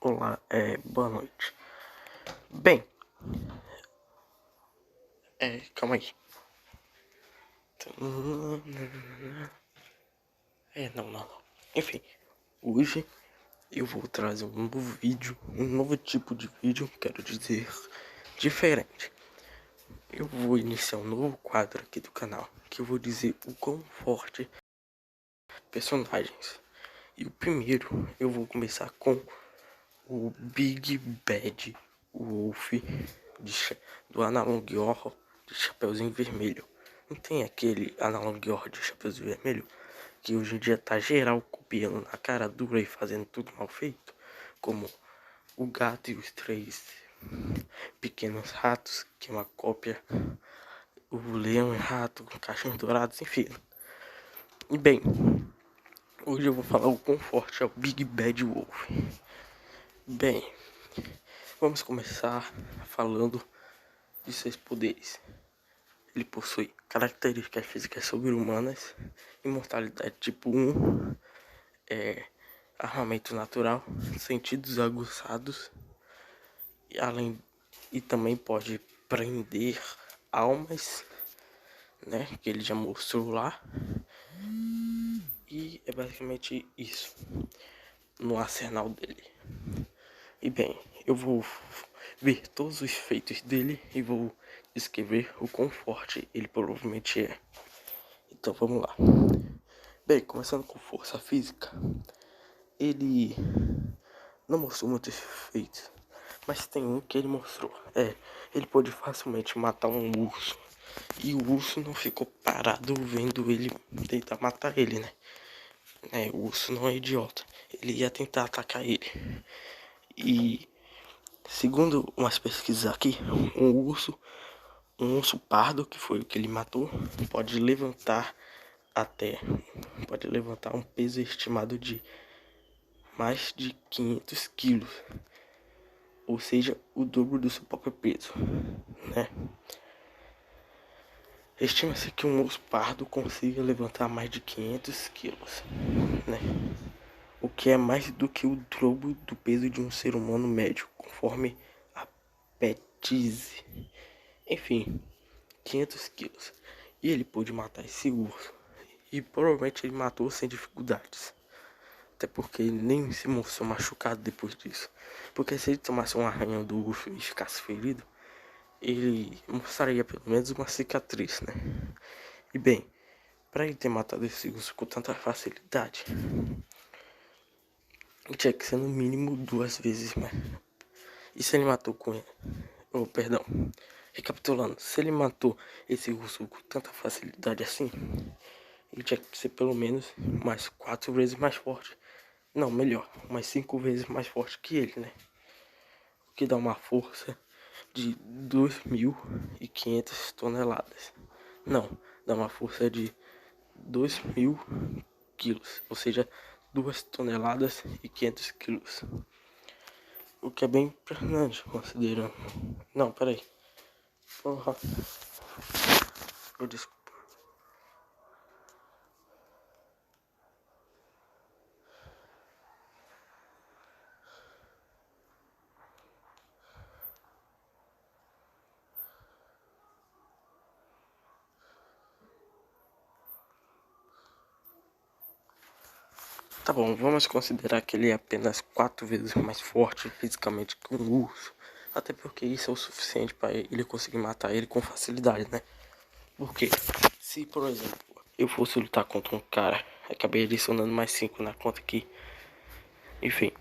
Olá, boa noite. Bem, calma aí. Não. Enfim, hoje eu vou trazer um novo vídeo, um novo tipo de vídeo, quero dizer, diferente. Eu vou iniciar um novo quadro aqui do canal, que eu vou dizer o quão forte personagens. E o primeiro, eu vou começar com o Big Bad Wolf do Analong-Horror de Chapeuzinho Vermelho. Não tem aquele Analong-Horror de Chapeuzinho Vermelho que hoje em dia tá geral copiando na cara dura e fazendo tudo mal feito, como o Gato e os Três Pequenos Ratos, que é uma cópia, o Leão e Rato, Cachorros Dourados, enfim. E bem, hoje eu vou falar o quão forte é o Big Bad Wolf. Bem, vamos começar falando de seus poderes. Ele possui características físicas sobre-humanas, imortalidade tipo 1, armamento natural, sentidos aguçados, e também pode prender almas, né, que ele já mostrou lá. E é basicamente isso no arsenal dele. E bem, eu vou ver todos os feitos dele e vou descrever o quão forte ele provavelmente é. Então vamos lá. Bem, começando com força física, ele não mostrou muitos feitos, mas tem um que ele mostrou. Ele pôde facilmente matar um urso. E o urso não ficou parado vendo ele tentar matar ele, né? O urso não é idiota. Ele ia tentar atacar ele. E segundo umas pesquisas aqui, um urso pardo, que foi o que ele matou, pode levantar um peso estimado de mais de 500 quilos, ou seja, o dobro do seu próprio peso, né? Estima-se que um urso pardo consiga levantar mais de 500 quilos, né? O que é mais do que o dobro do peso de um ser humano médio, conforme a Petise. Enfim, 500 quilos. E ele pôde matar esse urso. E provavelmente ele matou sem dificuldades. Até porque ele nem se mostrou machucado depois disso. Porque se ele tomasse um arranhão do urso e ficasse ferido, ele mostraria pelo menos uma cicatriz, né? E bem, para ele ter matado esse urso com tanta facilidade, tinha que ser no mínimo 2 vezes mais. E se ele matou com ele? Perdão. Recapitulando, se ele matou esse urso com tanta facilidade assim, ele tinha que ser pelo menos mais 4 vezes mais forte. Não, melhor, mais 5 vezes mais forte que ele, né? O que dá uma força de 2.500 toneladas. Não, dá uma força de 2.000 quilos, ou seja, 2 toneladas e 500 quilos. O que é bem impressionante, considerando. Não, peraí. Porra. Desculpa. Tá bom, vamos considerar que ele é apenas 4 vezes mais forte fisicamente que um urso. Até porque isso é o suficiente para ele conseguir matar ele com facilidade, né? Porque se, por exemplo, eu fosse lutar contra um cara, acabei adicionando mais 5 na conta aqui. Enfim,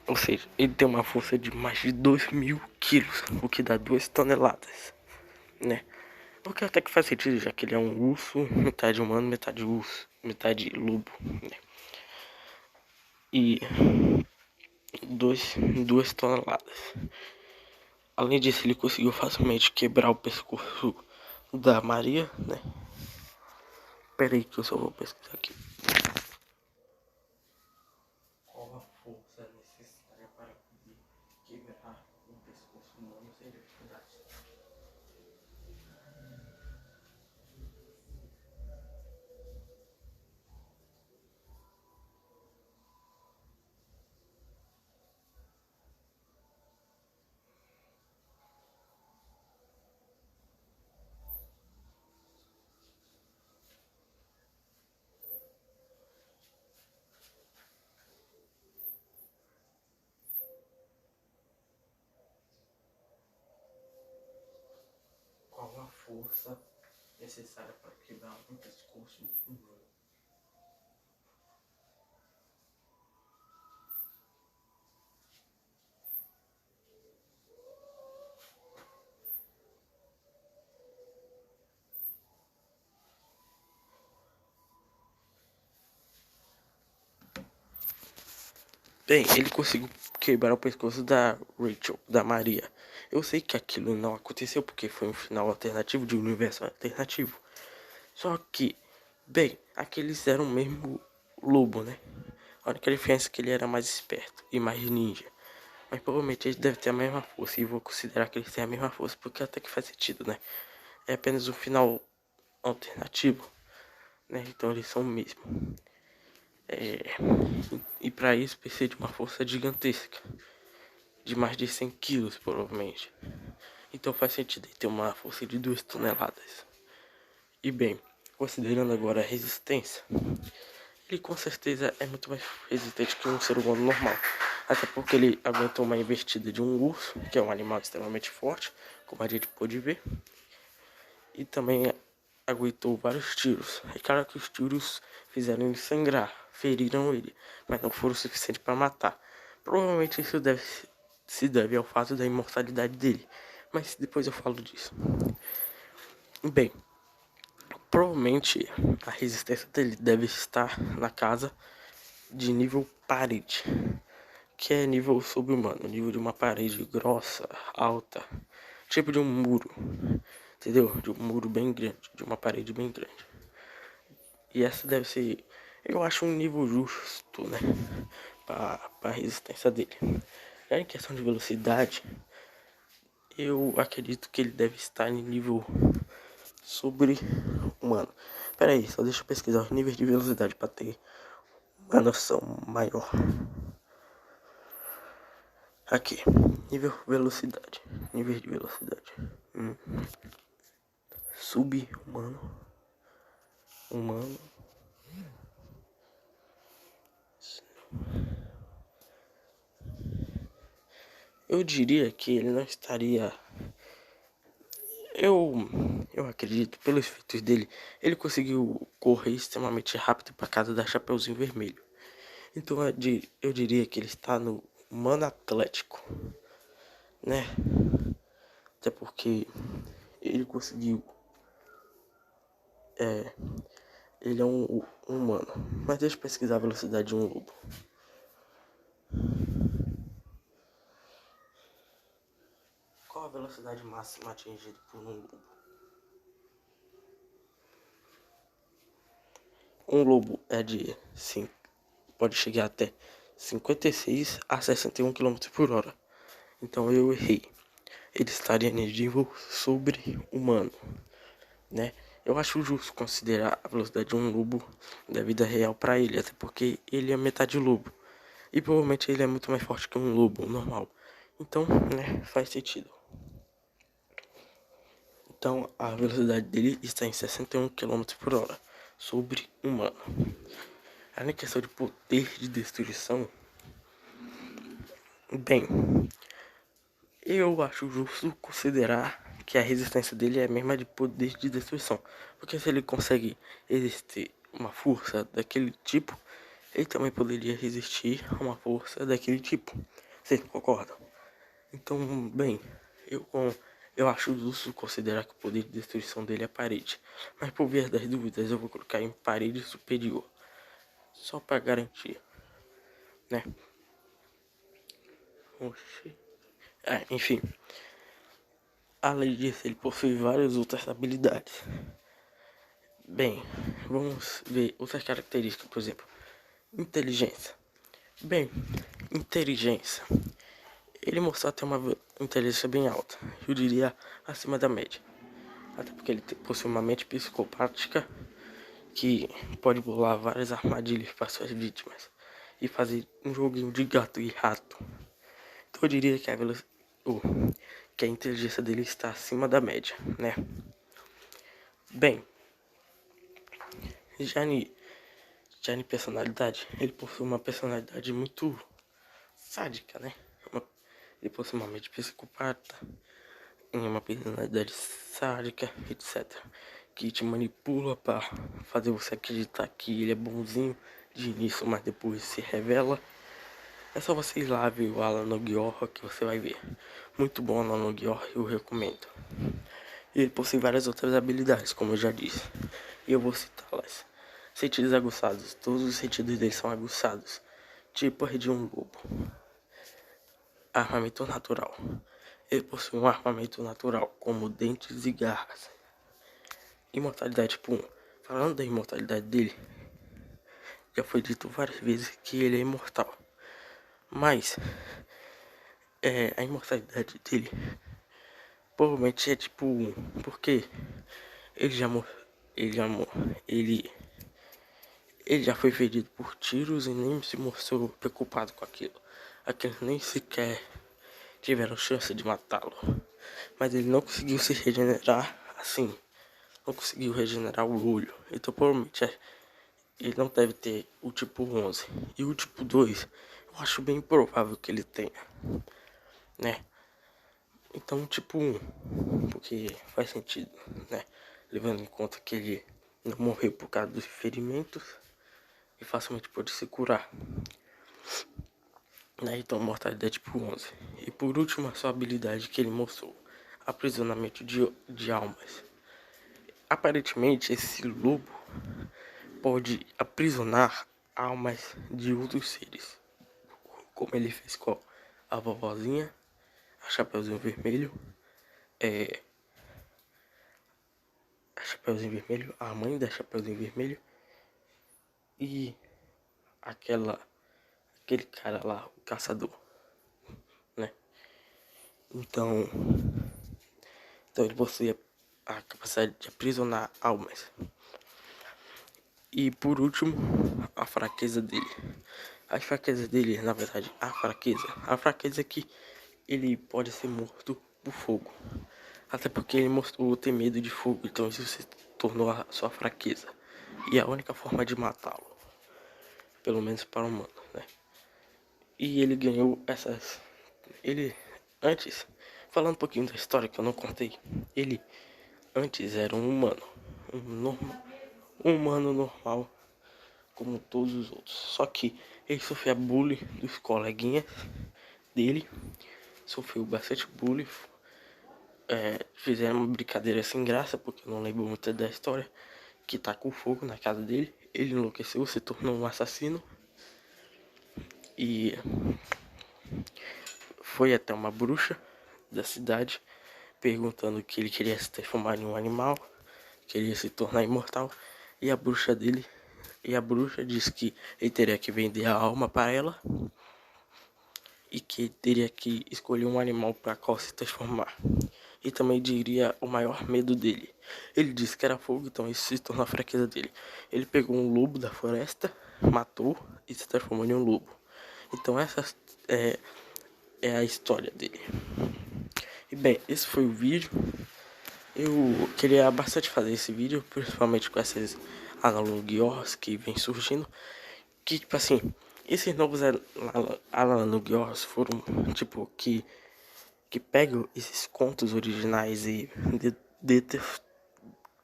ou seja, ele tem uma força de mais de 2.000 quilos, o que dá 2 toneladas, né? O que até que faz sentido, já que ele é um urso, metade humano, metade urso, metade lobo, né? E 2 toneladas. Além disso, ele conseguiu facilmente quebrar o pescoço da Maria, né? Pera aí que eu só vou pesquisar aqui. Qual a força necessária para poder quebrar o pescoço humano sem dificuldade? força necessária para quebrar um pescoço humano. Bem, ele conseguiu quebrar o pescoço da Rachel, da Maria. Eu sei que aquilo não aconteceu porque foi um final alternativo de um universo alternativo. Só que, bem, aqueles eram mesmo lobo, né? A única diferença é que ele era mais esperto e mais ninja. Mas provavelmente eles devem ter a mesma força. E vou considerar que eles têm a mesma força porque até que faz sentido, né? É apenas um final alternativo, né? Então eles são o mesmo. E para isso precisa de uma força gigantesca, de mais de 100 quilos provavelmente. Então faz sentido ele ter uma força de 2 toneladas. E bem, considerando agora a resistência, ele com certeza é muito mais resistente que um ser humano normal. Até porque ele aguentou uma investida de um urso, que é um animal extremamente forte, como a gente pôde ver. E também aguentou vários tiros. É claro que os tiros fizeram ele sangrar, feriram ele, mas não foram o suficiente para matar. Provavelmente isso se deve ao fato da imortalidade dele, mas depois eu falo disso. Bem, provavelmente a resistência dele deve estar na casa de nível parede, que é nível sobre-humano, nível de uma parede grossa, alta, tipo de um muro, entendeu? De um muro bem grande, de uma parede bem grande. E essa deve ser, eu acho, um nível justo, né? Para a resistência dele. Já em questão de velocidade, eu acredito que ele deve estar em nível sobre-humano. Pera aí, só deixa eu pesquisar os níveis de velocidade para ter uma noção maior. Aqui, nível velocidade. Níveis de velocidade. Sub-humano. Humano. Eu diria que ele não estaria. Eu acredito, pelos feitos dele, ele conseguiu correr extremamente rápido para casa da Chapeuzinho Vermelho. Então eu diria que ele está no humano atlético, né? Até porque ele conseguiu. Ele é um humano. Mas deixa eu pesquisar a velocidade de um lobo. Qual a velocidade máxima atingida por um lobo? Um lobo é de 5, pode chegar até 56 a 61 km por hora. Então eu errei. Ele estaria em nível sobre-humano, né? Eu acho justo considerar a velocidade de um lobo da vida real para ele, até porque ele é metade lobo. E provavelmente ele é muito mais forte que um lobo normal. Então, né, faz sentido. Então, a velocidade dele está em 61 km por hora, sobre-humano. A questão de poder de destruição, bem, eu acho justo considerar que a resistência dele é a mesma de poder de destruição. Porque se ele consegue resistir uma força daquele tipo, ele também poderia resistir a uma força daquele tipo. Vocês concordam? Então, bem, eu acho justo considerar que o poder de destruição dele é a parede. Mas por via das dúvidas, eu vou colocar em parede superior. Só para garantir, né? Oxi. Enfim. Além disso, ele possui várias outras habilidades. Bem, vamos ver outras características, por exemplo, inteligência. Bem, inteligência. Ele mostrou ter uma inteligência bem alta, eu diria acima da média. Até porque ele possui uma mente psicopática que pode bolar várias armadilhas para suas vítimas e fazer um joguinho de gato e rato. Então eu diria que que a inteligência dele está acima da média, né? Bem, já em personalidade, ele possui uma personalidade muito sádica, né? Ele possui uma mente psicopata em uma personalidade sádica, etc. Que te manipula para fazer você acreditar que ele é bonzinho de início, mas depois se revela. É só você ir lá ver o Alan Nogueira que você vai ver. Muito bom Alan Nogueira, eu recomendo. E ele possui várias outras habilidades, como eu já disse. E eu vou citá-las. Sentidos aguçados. Todos os sentidos dele são aguçados. Tipo a de um lobo. Armamento natural. Ele possui um armamento natural, como dentes e garras. Imortalidade tipo 1. Falando da imortalidade dele, já foi dito várias vezes que ele é imortal. Mas a imortalidade dele provavelmente é tipo 1. Porque ele já ele já foi ferido por tiros e nem se mostrou preocupado com aquilo. Aqueles nem sequer tiveram chance de matá-lo. Mas ele não conseguiu se regenerar assim. Não conseguiu regenerar o olho. Então provavelmente ele não deve ter o tipo 11. E o tipo 2, eu acho bem provável que ele tenha, né? Então tipo 1, porque faz sentido, né? Levando em conta que ele não morreu por causa dos ferimentos e facilmente pode se curar, né? Então mortalidade tipo 11. E por último, a sua habilidade que ele mostrou, aprisionamento de almas. Aparentemente esse lobo pode aprisionar almas de outros seres, como ele fez com a vovozinha, a Chapeuzinho Vermelho, a Chapeuzinho Vermelho, a mãe da Chapeuzinho Vermelho e aquele cara lá, o caçador, né? Então ele possui a capacidade de aprisionar almas. E por último, a fraqueza dele. As fraquezas dele, na verdade, a fraqueza é que ele pode ser morto por fogo. Até porque ele mostrou ter medo de fogo, então isso se tornou a sua fraqueza. E a única forma de matá-lo, pelo menos para o humano, né? E ele ganhou essas... Ele, antes, falando um pouquinho da história que eu não contei, ele antes era um humano. Um humano normal, como todos os outros. Só que ele sofria bullying dos coleguinhas dele. Sofreu bastante bullying. Fizeram uma brincadeira sem graça, porque eu não lembro muito da história. Que tá com fogo na casa dele. Ele enlouqueceu, se tornou um assassino. E foi até uma bruxa da cidade, perguntando que ele queria se transformar em um animal, queria se tornar imortal. E a bruxa disse que ele teria que vender a alma para ela e que teria que escolher um animal para qual se transformar. E também diria o maior medo dele. Ele disse que era fogo, então isso se tornou a fraqueza dele. Ele pegou um lobo da floresta, matou e se transformou em um lobo. Então essa é a história dele. E bem, esse foi o vídeo. Eu queria bastante fazer esse vídeo, principalmente com essas analogias que vem surgindo. Que tipo assim, esses novos analogias foram tipo que pegam esses contos originais e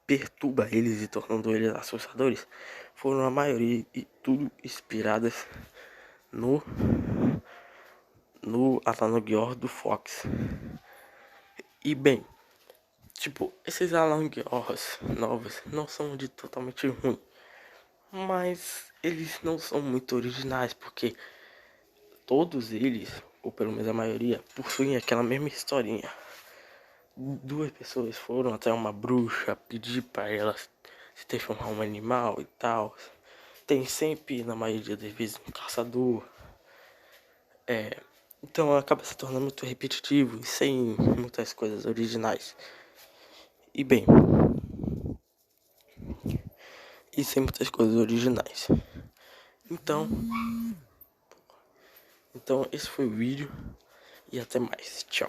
perturba eles e tornando eles assustadores. Foram a maioria e tudo inspiradas no Alan do Fox. E bem, tipo, esses Alan novos não são de totalmente ruim, mas eles não são muito originais, porque todos eles, ou pelo menos a maioria, possuem aquela mesma historinha. Duas pessoas foram até uma bruxa pedir para ela se transformar em um animal e tal. Tem sempre, na maioria das vezes, um caçador. Então acaba se tornando muito repetitivo e sem muitas coisas originais. E bem, e sem muitas coisas originais. Então esse foi o vídeo e até mais. Tchau.